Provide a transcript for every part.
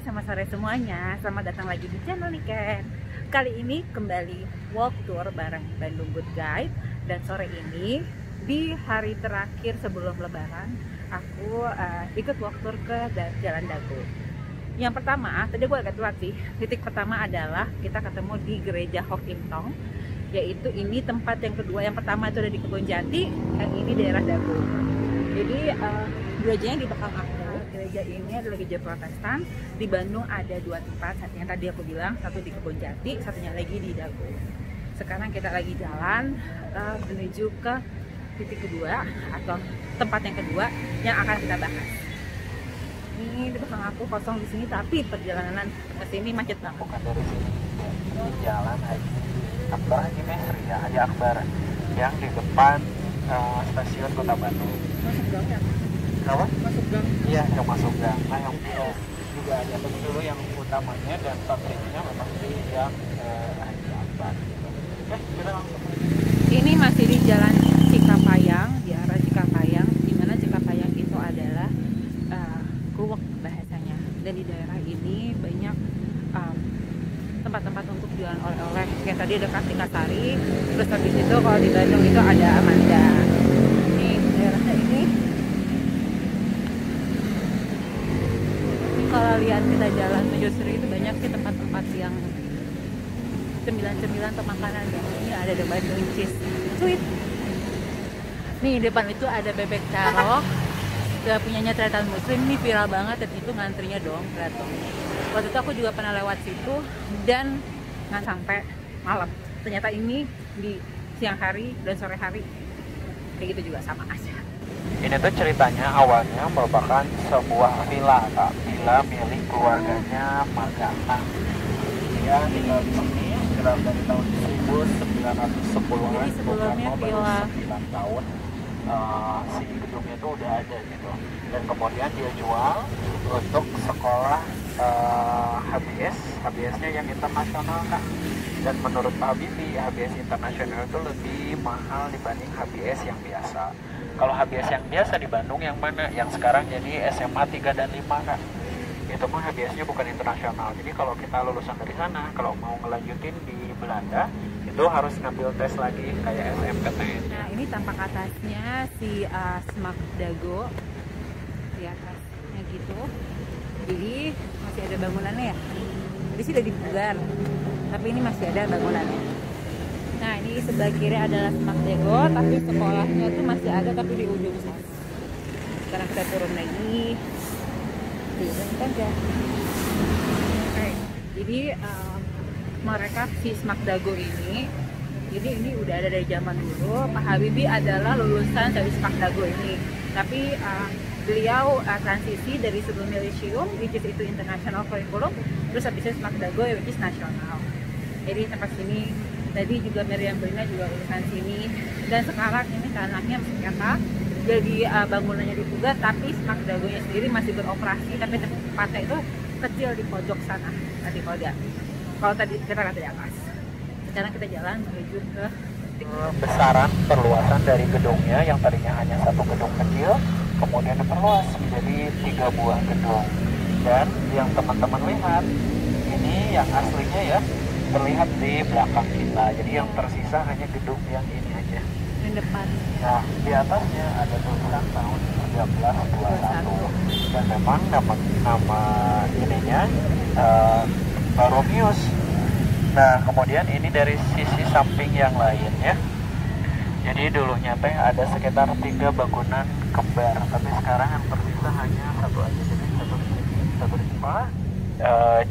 selamat sore semuanya. Selamat datang lagi di channel Niken. Kali ini kembali walk tour bareng Bandung Good Guide. Dan sore ini di hari terakhir sebelum lebaran, aku ikut walk tour ke Jalan Dago. Yang pertama, tadi gue agak telat sih. Titik pertama adalah kita ketemu di Gereja Hock Im Tong, yaitu ini tempat yang kedua. Yang pertama itu ada di Kebonjati, yang ini daerah Dago. Jadi gerejanya di belakang aku. Gereja ini adalah gereja Protestan. Di Bandung ada dua tempat, yang tadi aku bilang, satu di Kebonjati, satunya lagi di Dago. Sekarang kita lagi jalan menuju ke titik kedua atau tempat yang kedua yang akan kita bahas. Ini di belakang aku kosong di sini, tapi perjalanan ke sini macet banget. Bukan dari sini, di Jalan Haji Akbar, Haji Mesri ya, Haji Akbar, yang di depan stasiun Kota Bandung. Masuk gang ya? Kenapa? Masuk gang. Iya, yang masuk gang. Nah, yang juga ada dulu yang utamanya dan pabriknya memang di yang Haji Akbar. Oke, kita langsung. Ini masih di Jalan Cikapayang, di arah Cikapayang, di mana Cikapayang itu adalah Kluwek bahasanya. Dan di daerah ini banyak tempat-tempat untuk jualan oleh-oleh. Yang tadi ada Kartikasari, terus habis itu kalau di Bandung itu ada Amanda. Ini daerahnya ini. Kalau lihat kita jalan menuju Sri itu banyak sih tempat-tempat yang cemilan-cemilan atau makanan ya. Ini ada The Bandung Cheese Sweet. Nih depan itu ada bebek carok. Udah punyanya Tretan Muslim, ini viral banget dan itu ngantrinya dong, lihat dong. Waktu itu aku juga pernah lewat situ dan nggak sampai malam. Ternyata ini di siang hari dan sore hari kayak gitu juga sama aja. Ini tuh ceritanya awalnya merupakan sebuah villa, Kak. Villa milik keluarganya Magata. Dia tinggal di sini sekitar dari tahun 1910-an. Jadi sebelumnya villa 9 tahun si gedungnya itu udah ada gitu. Dan kemudian dia jual untuk sekolah HBS. HBS-nya yang internasional, Kak. Dan menurut Pak Habibie, HBS internasional itu lebih mahal dibanding HBS yang biasa. Kalau HBS yang biasa di Bandung yang mana? Yang sekarang jadi SMA 3 dan 5, Kak. Itu mah HBS-nya bukan internasional. Jadi kalau kita lulusan dari sana, kalau mau ngelanjutin di Belanda, itu harus ngambil tes lagi kayak SMPTN. Nah ini tampak atasnya si Smak Dago di atasnya gitu. Jadi masih ada bangunannya ya. Jadi sih udah dibugar, tapi ini masih ada bangunannya. Nah ini sebelah kiri adalah Smak Dago, tapi sekolahnya tuh masih ada tapi di ujung sana. Sekarang kita turun lagi. Turun saja. Oke, jadi mereka si Smak Dago ini, jadi ini udah ada dari zaman dulu. Pak Habibie adalah lulusan dari Smak Dago ini, tapi beliau transisi dari sebelum milisium, which is itu international curriculum, terus habis itu Smak Dago, which is nasional. Jadi tempat sini tadi juga Meriam Belina juga lulusan sini, dan sekarang ini tanahnya masih kata, jadi bangunannya dibuka, tapi Smak Dagonya sendiri masih beroperasi, tapi tempatnya itu kecil di pojok sana tadi kalau tadi kita lihat di atas. Sekarang kita jalan menuju ke besaran perluasan dari gedungnya yang tadinya hanya satu gedung kecil, kemudian diperluas menjadi 3 buah gedung. Dan yang teman-teman lihat ini yang aslinya ya terlihat di belakang kita. Jadi yang tersisa hanya gedung yang ini aja. yang depan. Nah, di atasnya ada tulisan tahun 1321 dan memang nama ininya Baromius. Nah, kemudian ini dari sisi samping yang lain ya. Jadi dulunya teh ada sekitar 3 bangunan kembar, tapi sekarang yang tersisa hanya satu aja. Jadi satu di sebelah.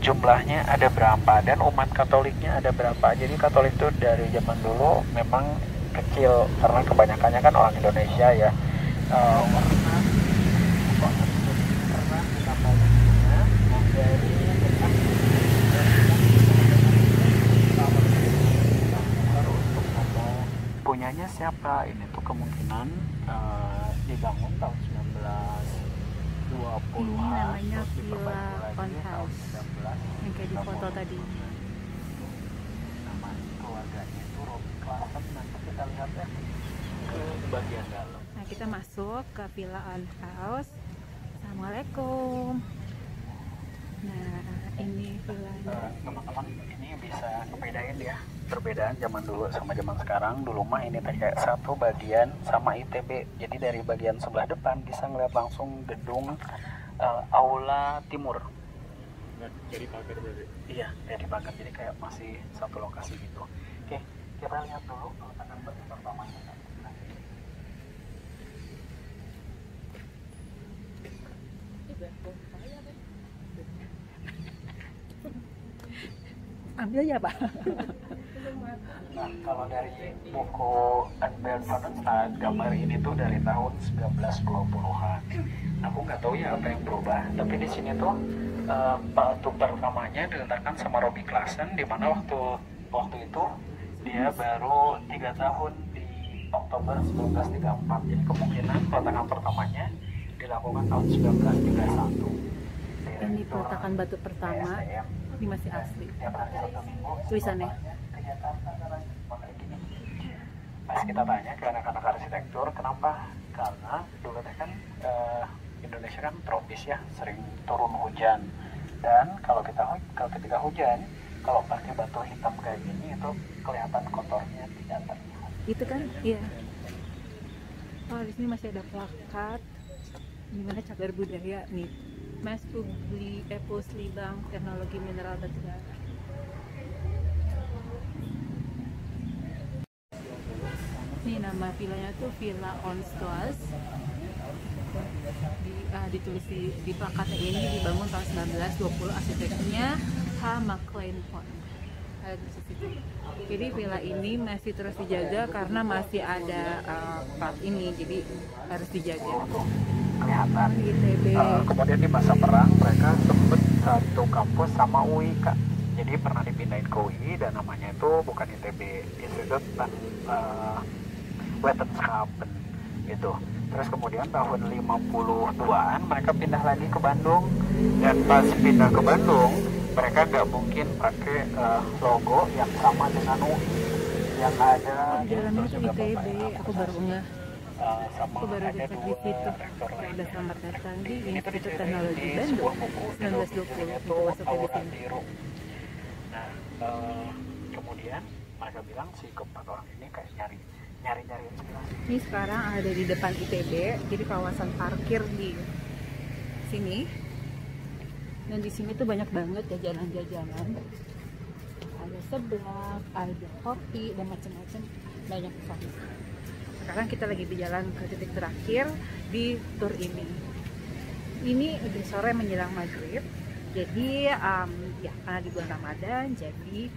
Jumlahnya ada berapa dan umat Katoliknya ada berapa. Jadi Katolik itu dari zaman dulu memang kecil karena kebanyakannya kan orang Indonesia ya. Punyanya siapa? Ini tuh kemungkinan dibangun tahun 1920-an. Ini namanya Villa Townhouse yang kayak di foto tadi. Nama keluarganya itu Robi Klasen. Nanti kita lihat ya ke bagian dalam. Nah kita masuk ke Villa On House. Assalamualaikum. Nah, ini villanya. Teman-teman, ini bisa ngebedain ya perbedaan zaman dulu sama zaman sekarang. Dulu mah ini teh kayak satu bagian sama ITB, jadi dari bagian sebelah depan bisa ngeliat langsung gedung Aula Timur. Jadi pagar berarti? Iya, jadi pagar, jadi kayak masih satu lokasi gitu. Oke, kita lihat dulu peletakan batu pertamanya. Ambil aja Pak. Nah, kalau dari buku Unbound Prototype, gambar ini tuh dari tahun 1920-an. Aku nggak tahu ya apa yang berubah, tapi di sini tuh batu pertamanya diletakkan sama Robbie Klassen, di mana waktu itu dia baru 3 tahun di Oktober 1934. Jadi kemungkinan peletakan pertamanya dilakukan tahun 1931. Ini peletakan batu pertama. Ini masih asli. Tulisannya. Pas kita tanya ke anak-anak arsitektur, kenapa? Karena dulu kan Indonesia kan tropis ya, sering turun hujan. Dan kalau ketika hujan, kalau pakai batu hitam kayak gini itu kelihatan kotornya tidak terlihat. Itu kan, iya. Oh, di sini masih ada plakat. Gimana cagar budaya nih? Mas Pusli Bank Teknologi Mineral Batubara. Ini nama villanya tuh Villa Onstoas. Ditulis di plakatnya ini dibangun tahun 1920, arsiteknya H. McLean Pond. Jadi villa ini masih terus dijaga karena masih ada plat ini, jadi harus dijaga. Kelihatan. ITB. Kemudian di masa perang mereka sempat satu kampus sama UI Kak. Jadi pernah dipindahin ke UI dan namanya itu bukan ITB, Institut Wetenschappen gitu. Terus kemudian tahun 52-an mereka pindah lagi ke Bandung, dan pas pindah ke Bandung mereka nggak mungkin pakai logo yang sama dengan UI yang ada. Jalannya itu ITB, aku baru nggak. Sama Aku baru ada dapat di dua situ. rektor Udah lainnya. selamat datang di Ini tuh Institut diceritain Teknologi di Bandung sebuah buku, 1920. Itu itu masuk di Aura sini. Biru. Nah, kemudian mereka bilang si keempat orang ini kayak nyari inspirasi. Ini sekarang ada di depan ITB, jadi kawasan parkir di sini. Dan di sini tuh banyak banget jajanan-jajanan. Ada seblak, ada kopi, dan macam-macam, banyak sekali. Sekarang kita lagi di jalan ke titik terakhir di tur ini. Ini udah sore menjelang maghrib, jadi ya karena di bulan Ramadan, jadi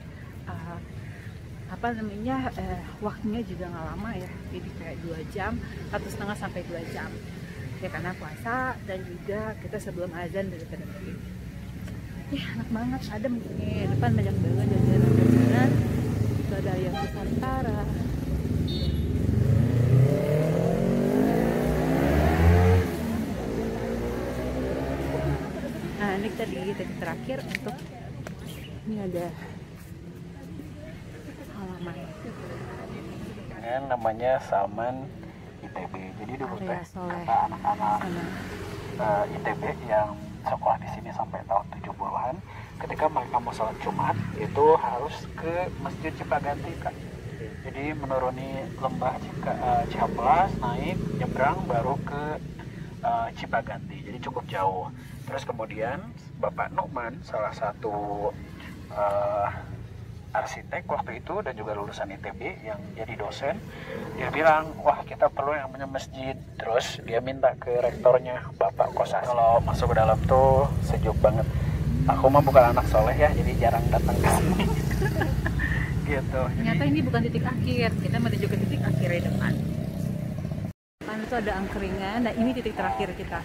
waktunya juga nggak lama ya, jadi kayak 2 jam, 1,5 sampai 2 jam ya, karena puasa dan juga kita sebelum azan dari tadi. Enak banget, adem nih, depan banyak banget jajanan-jajanan. Itu ada yang Nusantara. Nah, ini kita di titik terakhir untuk ini ada halaman. Yang namanya Salman ITB. Jadi dulu teh kata anak-anak ITB yang sekolah di sini sampai tahun 70-an, ketika mereka mau sholat Jumat itu harus ke Masjid Cipaganti Kak. Jadi menuruni lembah Cihampelas, naik nyebrang baru ke Cipaganti. Jadi cukup jauh. Terus kemudian Bapak Nukman, salah satu arsitek waktu itu dan juga lulusan ITB yang jadi dosen, dia bilang, wah kita perlu yang namanya masjid. Terus dia minta ke rektornya, Bapak Kosasi. Kalau masuk ke dalam tuh sejuk banget. Aku mah bukan anak soleh ya, jadi jarang datang ke sini. Gitu. Ternyata ini bukan titik akhir, kita menuju ke titik akhir di depan. Depan itu ada angkringan, dan ini titik terakhir kita.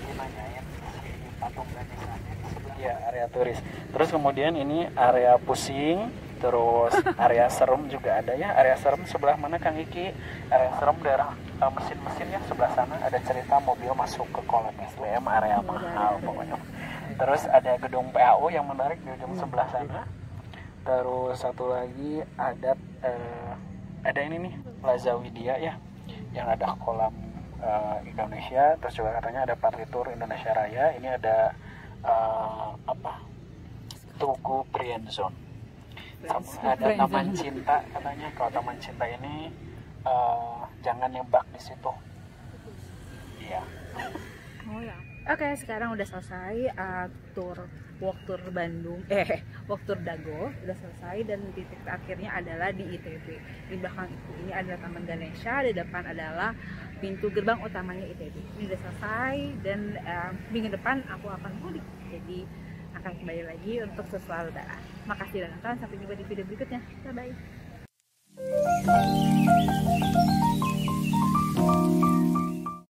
Ya, area turis. Terus kemudian ini area pusing. Terus area serem juga ada ya. Area serem sebelah mana Kang Iki? Area serem daerah mesin-mesin ya, sebelah sana ada cerita mobil masuk ke kolam SBM, area mahal pokoknya. Terus ada gedung PAO yang menarik di ujung sebelah sana. Terus satu lagi ada ini nih, Plaza Widya ya, yang ada kolam Indonesia. Terus juga katanya ada partitur Indonesia Raya. Ini ada Tugu Friendzone. Ada Friendzone. Taman Cinta katanya. Kalau Taman Cinta ini jangan nembak di situ. Iya. Oh ya. Oke, sekarang udah selesai walk tour Bandung, walk tour Dago udah selesai, dan titik akhirnya adalah di ITB. Di belakang itu ini adalah Taman Ganesha, di depan adalah pintu gerbang utamanya ITB. Ini udah selesai, dan minggu depan aku akan mudik, jadi akan kembali lagi untuk sesuatu darah. Makasih udah nonton, sampai jumpa di video berikutnya. Bye bye.